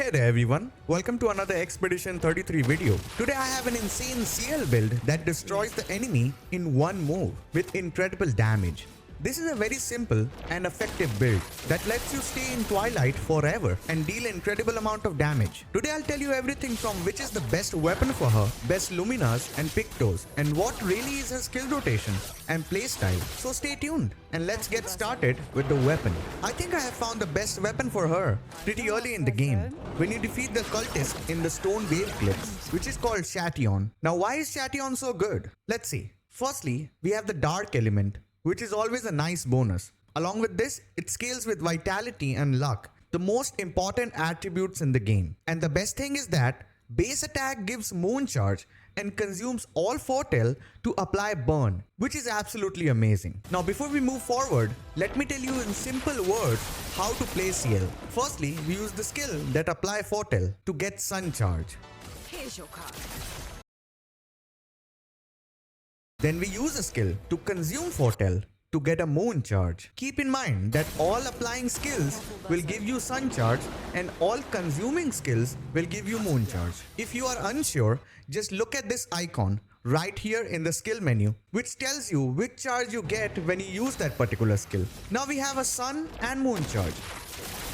Hey there everyone, welcome to another Expedition 33 video. Today I have an insane Sciel build that destroys the enemy in one move with incredible damage. This is a very simple and effective build that lets you stay in Twilight forever and deal incredible amount of damage. Today I'll tell you everything from which is the best weapon for her, best Luminas and Pictos, and what really is her skill rotation and playstyle. So stay tuned and let's get started with the weapon. I think I have found the best weapon for her pretty early in the game when you defeat the cultist in the stone wave clips, which is called Sciel. Now why is Sciel so good? Let's see. Firstly, we have the dark element, which is always a nice bonus. Along with this, it scales with vitality and luck, the most important attributes in the game. And the best thing is that base attack gives moon charge and consumes all foretell to apply burn, which is absolutely amazing. Now before we move forward, let me tell you in simple words how to play Sciel. Firstly, we use the skill that apply foretell to get sun charge. Here's your card. Then we use a skill to consume foretell to get a moon charge. Keep in mind that all applying skills will give you sun charge and all consuming skills will give you moon charge. If you are unsure, just look at this icon right here in the skill menu, which tells you which charge you get when you use that particular skill. Now we have a sun and moon charge,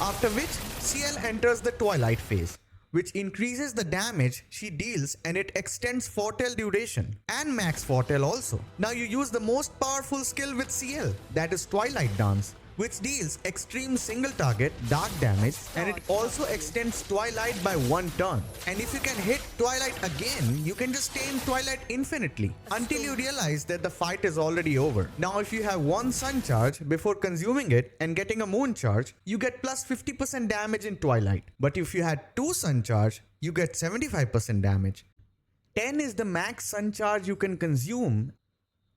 after which Sciel enters the Twilight phase, which increases the damage she deals and it extends foretell duration and max foretell also. Now you use the most powerful skill with Sciel, that is Twilight Dance, which deals extreme single target dark damage and it also extends Twilight by one turn. And if you can hit Twilight again, you can just stay in Twilight infinitely until you realize that the fight is already over. Now if you have one sun charge before consuming it and getting a moon charge, you get plus 50% damage in Twilight. But if you had two sun charge, you get 75% damage. 10 is the max sun charge you can consume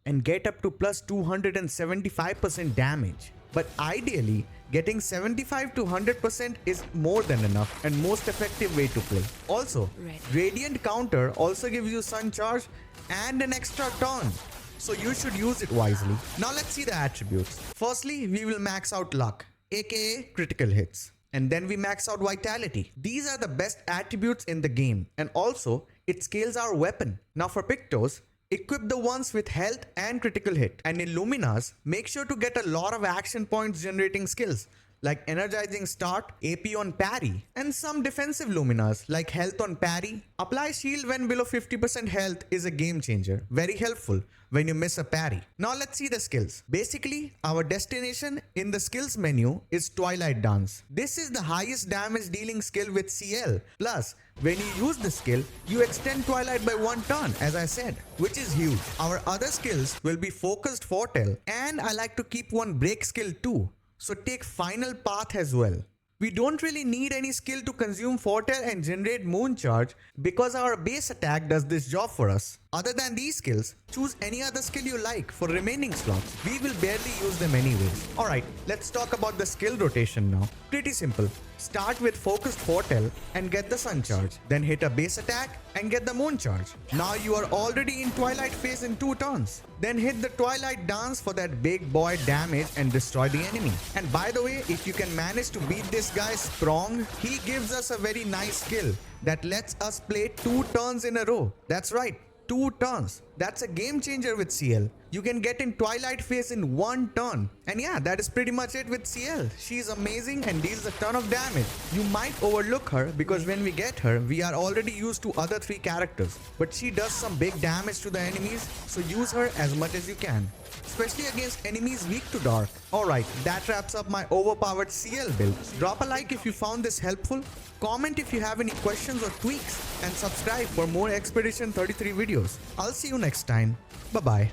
and get up to plus 275% damage. But ideally, getting 75 to 100% is more than enough and most effective way to play. Also, Radiant Counter also gives you sun charge and an extra turn, so you should use it wisely. Now let's see the attributes. Firstly, we will max out luck, aka critical hits. And then we max out vitality. These are the best attributes in the game, and also it scales our weapon. Now for Pictos, equip the ones with health and critical hit. And in Luminas, make sure to get a lot of action points generating skills like energizing start, AP on parry, and some defensive Luminas like health on parry. Apply shield when below 50% health is a game changer. Very helpful when you miss a parry. Now let's see the skills. Basically, our destination in the skills menu is Twilight Dance. This is the highest damage dealing skill with Sciel. Plus, when you use the skill, you extend Twilight by one turn, as I said, which is huge. Our other skills will be focused foretell, and I like to keep one break skill too. So take final path as well. We don't really need any skill to consume foretell and generate moon charge because our base attack does this job for us. Other than these skills, choose any other skill you like for remaining slots. We will barely use them anyways. Alright, let's talk about the skill rotation now. Pretty simple. Start with focused foretell and get the sun charge. Then hit a base attack and get the moon charge. Now you are already in Twilight phase in 2 turns. Then hit the Twilight Dance for that big boy damage and destroy the enemy. And by the way, if you can manage to beat this guy strong, he gives us a very nice skill that lets us play 2 turns in a row. That's right, 2 turns. That's a game changer with Sciel. You can get in Twilight phase in 1 turn. And yeah, that is pretty much it with Sciel. She's amazing and deals a ton of damage. You might overlook her because when we get her, we are already used to other 3 characters. But she does some big damage to the enemies, so use her as much as you can, especially against enemies weak to dark. Alright, that wraps up my overpowered Sciel build. Drop a like if you found this helpful, comment if you have any questions or tweaks, and subscribe for more Expedition 33 videos. I'll see you next time. Bye-bye.